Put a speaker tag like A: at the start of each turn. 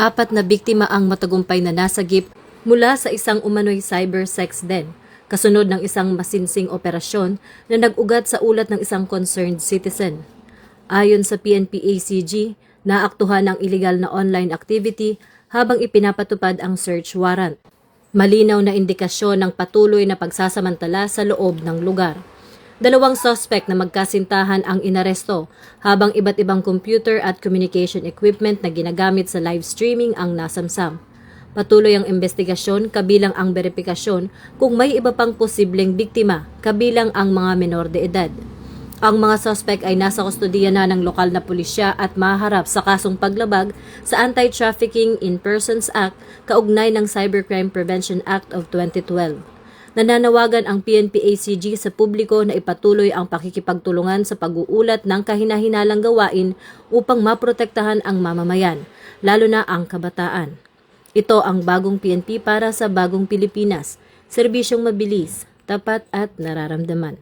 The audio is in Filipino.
A: Apat na biktima ang matagumpay na nasagip mula sa isang umano'y cyber sex den, kasunod ng isang masinsing operasyon na nag-ugat sa ulat ng isang concerned citizen. Ayon sa PNP-ACG, naaktuhan ang illegal na online activity habang ipinapatupad ang search warrant. Malinaw na indikasyon ng patuloy na pagsasamantala sa loob ng lugar. Dalawang suspect na magkasintahan ang inaresto habang iba't ibang computer at communication equipment na ginagamit sa live streaming ang nasamsam. Patuloy ang investigasyon kabilang ang beripikasyon kung may iba pang posibleng biktima kabilang ang mga menor de edad. Ang mga suspect ay nasa kustodiya na ng lokal na pulisya at maharap sa kasong paglabag sa Anti-Trafficking in Persons Act kaugnay ng Cybercrime Prevention Act of 2012. Nananawagan ang PNP-ACG sa publiko na ipatuloy ang pakikipagtulungan sa pag-uulat ng kahinahinalang gawain upang maprotektahan ang mamamayan, lalo na ang kabataan. Ito ang bagong PNP para sa bagong Pilipinas, serbisyong mabilis, tapat at nararamdaman.